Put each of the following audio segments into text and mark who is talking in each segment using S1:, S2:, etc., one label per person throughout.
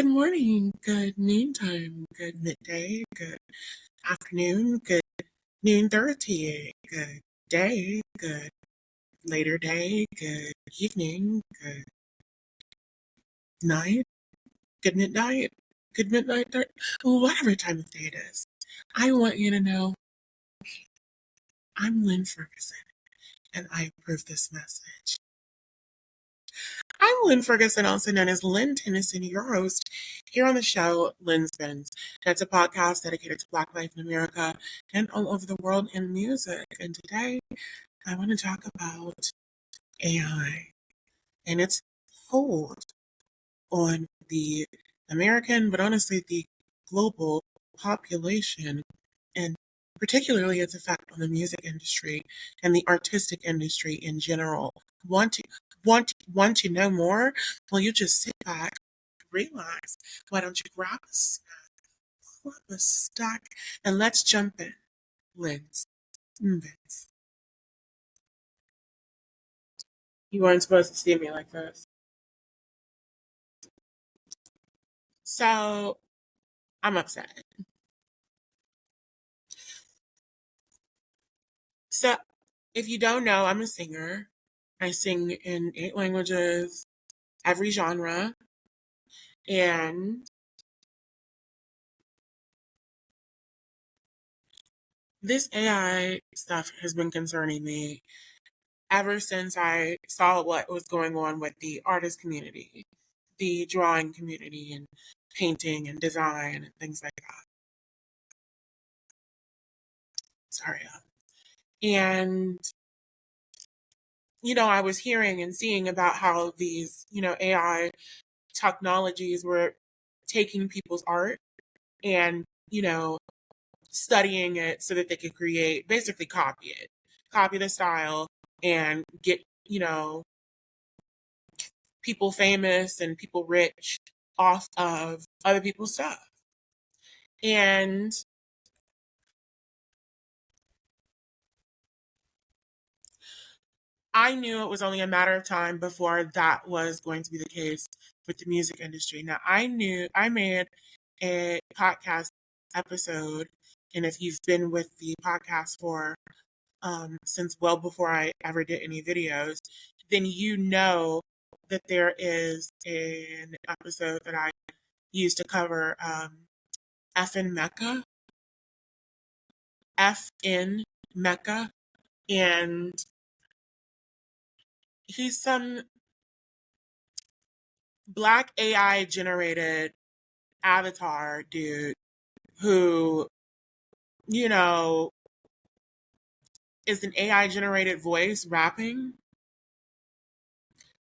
S1: Good morning, good noontime, good midday, good afternoon, good noon 30, good day, good later day, good evening, good night, good midnight, whatever time of day it is. I want you to know I'm Lynn Ferguson and I approve this message. I'm Lynn Ferguson, also known as Lynn Tennyson, your host here on the show, Lynn Spins. That's a podcast dedicated to Black life in America and all over the world in music. And today, I want to talk about AI and its hold on the American, but honestly, the global population, and particularly its effect on the music industry and the artistic industry in general. Want to want to know more? Well, you just sit back, relax. Why don't you grab a snack, pull up a stack, and let's jump in. Lens, Vince. You weren't supposed to see me like this. So I'm upset. So if you don't know, I'm a singer. I sing in 8 languages, every genre, and this AI stuff has been concerning me ever since I saw what was going on with the artist community, the drawing community, and painting and design and things like that. Sorry. And, I was hearing and seeing about how these, AI technologies were taking people's art and, studying it so that they could create, basically copy the style and get, people famous and people rich off of other people's stuff. And I knew it was only a matter of time before that was going to be the case with the music industry. Now, I made a podcast episode, and if you've been with the podcast for since well before I ever did any videos, then you know that there is an episode that I used to cover F in Mecca, F in Mecca, and he's some black AI generated avatar dude who, you know, is an AI generated voice rapping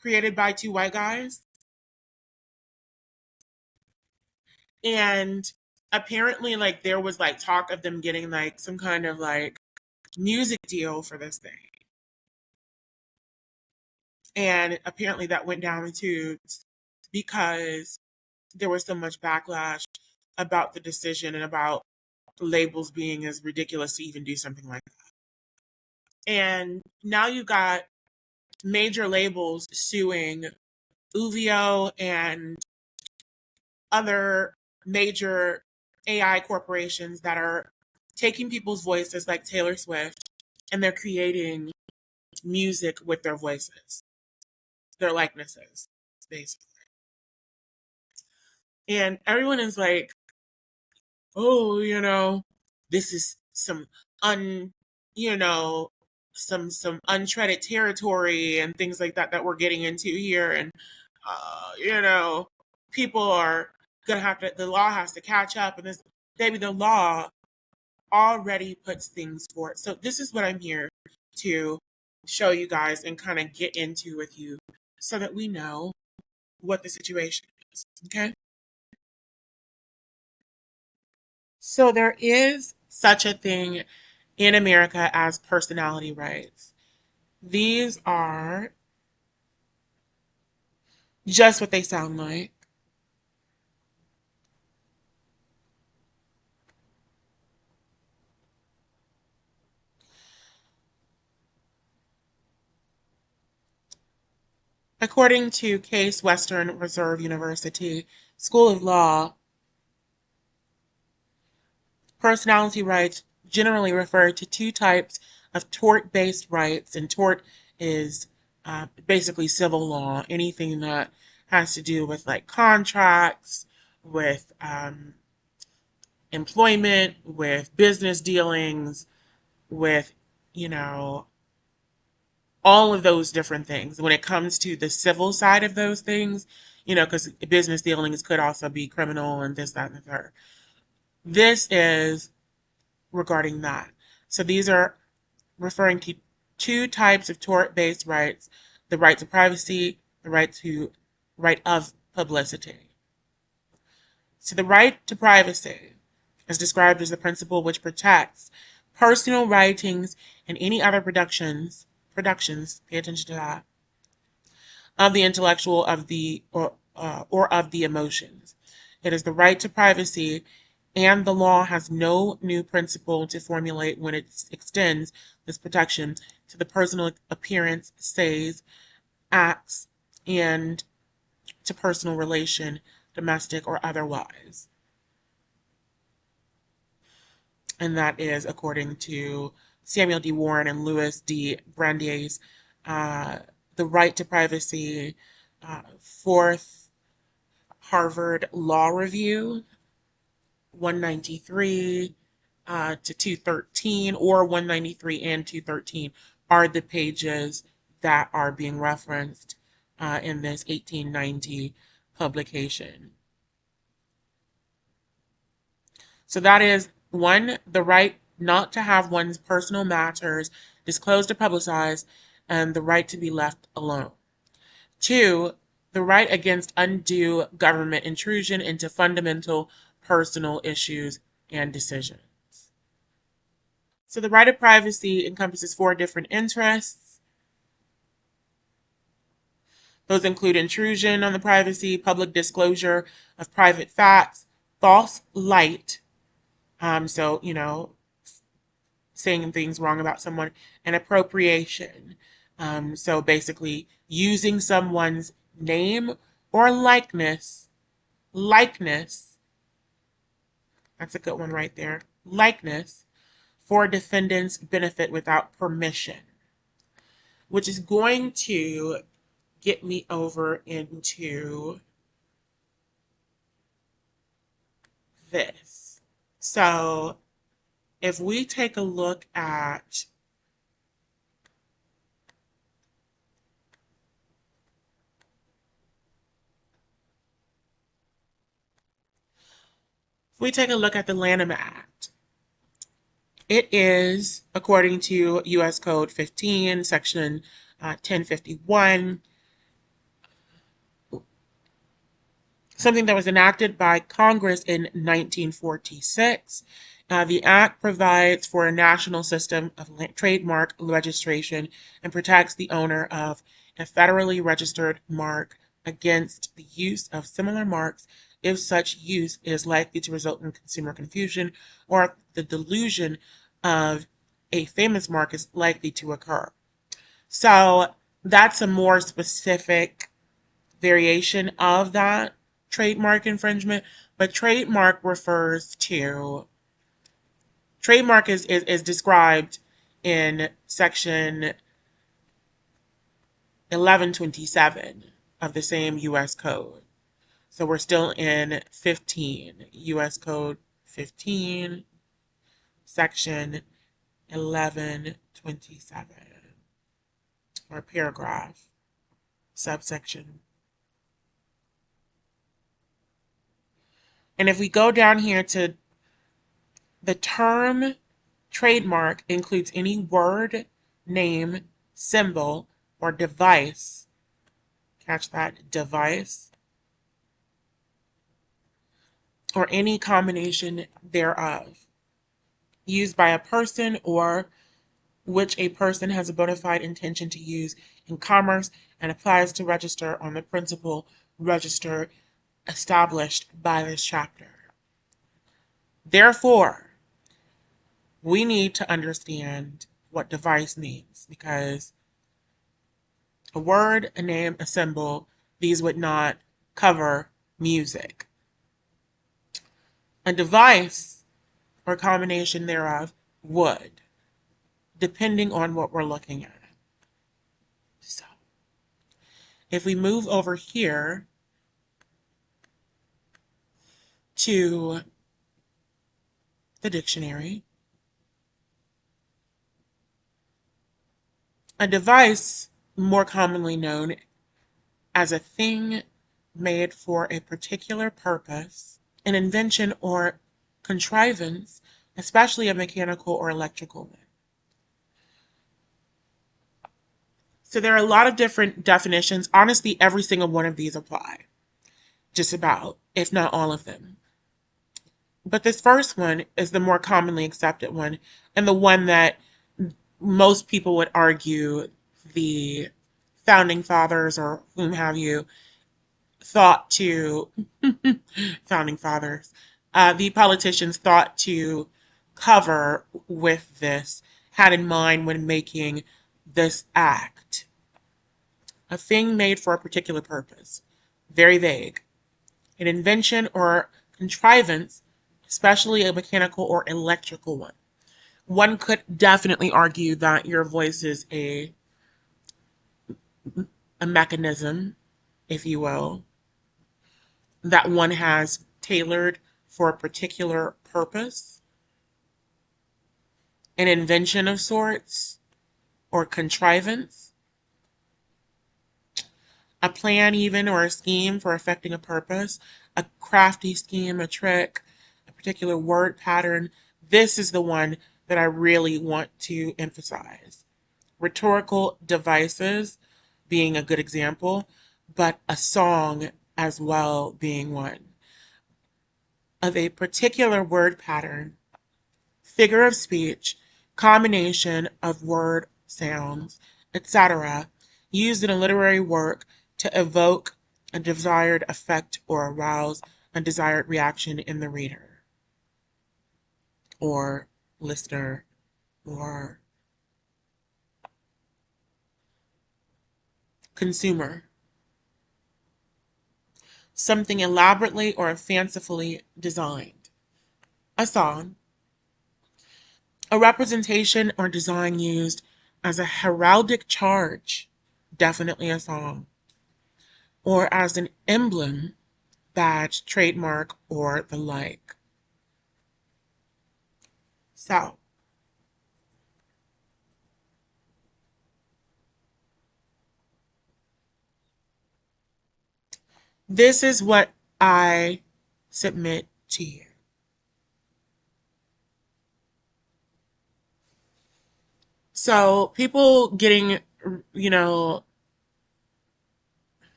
S1: created by two white guys. And apparently, like, there was like talk of them getting like some kind of like music deal for this thing. And apparently that went down the tubes because there was so much backlash about the decision and about labels being as ridiculous to even do something like that. And now you've got major labels suing Uvio and other major AI corporations that are taking people's voices like Taylor Swift and they're creating music with their voices, their likenesses, basically. And everyone is like, oh, this is some un, you know, some untreaded territory and things like that that we're getting into here. And, people are going to have to, the law has to catch up. And this, baby, the law already puts things forth. So this is what I'm here to show you guys and kind of get into with you so that we know what the situation is. Okay. So there is such a thing in America as personality rights. These are just what they sound like. According to Case Western Reserve University, School of Law, personality rights generally refer to two types of tort-based rights, and tort is basically civil law, anything that has to do with like contracts, with employment, with business dealings, with, you know, all of those different things. When it comes to the civil side of those things, you know, because business dealings could also be criminal and this, that, and the third. This is regarding that. So these are referring to two types of tort-based rights: the right to privacy, the right of publicity. So the right to privacy is described as the principle which protects personal writings and any other productions, pay attention to that, of the intellectual or of the emotions. It is the right to privacy, and the law has no new principle to formulate when it extends this protection to the personal appearance, says, acts, and to personal relation, domestic or otherwise. And that is according to Samuel D. Warren and Louis D. Brandeis, The Right to Privacy, Fourth Harvard Law Review, 193 to 213, or 193 and 213 are the pages that are being referenced in this 1890 publication. So that is one, the right not to have one's personal matters disclosed or publicized, and the right to be left alone. Two, the right against undue government intrusion into fundamental personal issues and decisions. So the right of privacy encompasses four different interests. Those include intrusion on the privacy, public disclosure of private facts, false light, so, you know, saying things wrong about someone, and appropriation. So basically using someone's name or likeness, that's a good one right there, likeness, for defendant's benefit without permission, which is going to get me over into this. So if we take a look at the Lanham Act, it is, according to U.S. Code 15, Section 1051, something that was enacted by Congress in 1946. The Act provides for a national system of trademark registration and protects the owner of a federally registered mark against the use of similar marks if such use is likely to result in consumer confusion or the delusion of a famous mark is likely to occur. So that's a more specific variation of that trademark infringement, but trademark is described in section 1127 of the same U.S. Code. So we're still in 15, U.S. Code 15, section 1127, or paragraph, subsection. And if we go down here to the term trademark includes any word, name, symbol, or device. Catch that, device. Or any combination thereof, used by a person or which a person has a bona fide intention to use in commerce and applies to register on the principal register established by this chapter. Therefore, we need to understand what device means, because a word, a name, a symbol, these would not cover music. A device or combination thereof would, depending on what we're looking at. So if we move over here to the dictionary, a device, more commonly known as a thing made for a particular purpose, an invention or contrivance, especially a mechanical or electrical one. So there are a lot of different definitions. Honestly, every single one of these apply, just about, if not all of them. But this first one is the more commonly accepted one, and the one that most people would argue the founding fathers or whom have you thought to, founding fathers, the politicians thought to cover with this, had in mind when making this act. A thing made for a particular purpose. Very vague. An invention or contrivance, especially a mechanical or electrical one. One could definitely argue that your voice is a mechanism, if you will, that one has tailored for a particular purpose, an invention of sorts, or contrivance, a plan even or a scheme for effecting a purpose, a crafty scheme, a trick, a particular word pattern. This is the one that I really want to emphasize. Rhetorical devices being a good example, but a song as well being one. Of a particular word pattern, figure of speech, combination of word sounds, etc., used in a literary work to evoke a desired effect or arouse a desired reaction in the reader or listener or consumer. Something elaborately or fancifully designed. A song. A representation or design used as a heraldic charge. Definitely a song. Or as an emblem, badge, trademark, or the like. So, this is what I submit to you. So, people getting, you know,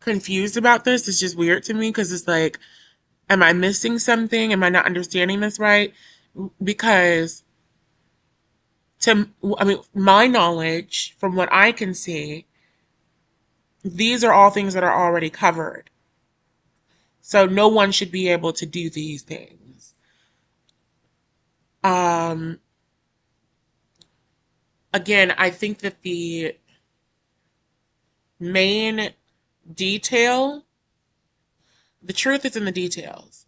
S1: confused about this is just weird to me because it's like, am I missing something? Am I not understanding this right? Because my knowledge, from what I can see, these are all things that are already covered. So no one should be able to do these things. Again, I think that the main detail, the truth is in the details.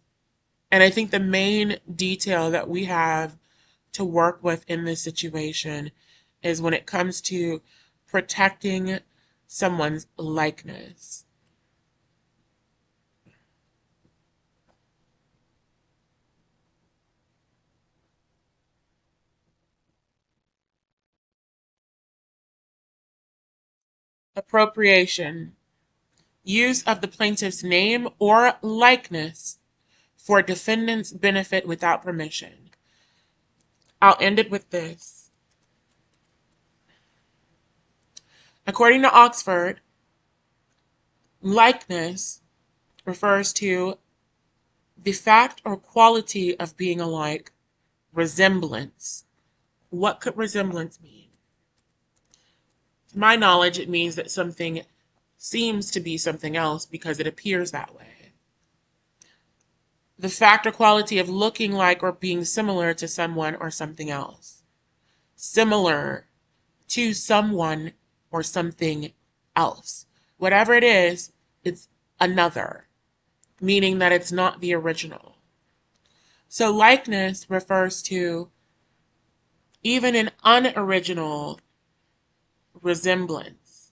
S1: And I think the main detail that we have to work with in this situation is when it comes to protecting someone's likeness. Appropriation. Use of the plaintiff's name or likeness for defendant's benefit without permission. I'll end it with this. According to Oxford, likeness refers to the fact or quality of being alike. Resemblance. What could resemblance mean? To my knowledge, it means that something seems to be something else because it appears that way. The fact or quality of looking like or being similar to someone or something else. Similar to someone or something else. Whatever it is, it's another, meaning that it's not the original. So likeness refers to even an unoriginal resemblance.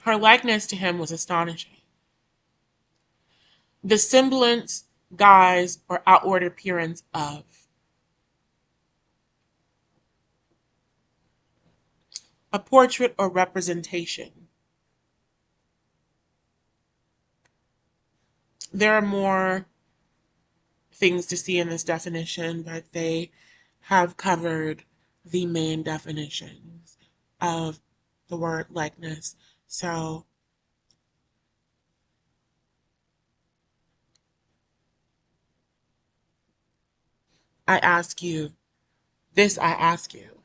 S1: Her likeness to him was astonishing. The semblance, guise, or outward appearance of. A portrait or representation. There are more things to see in this definition, but they have covered the main definitions of the word likeness. So I ask you, I ask you,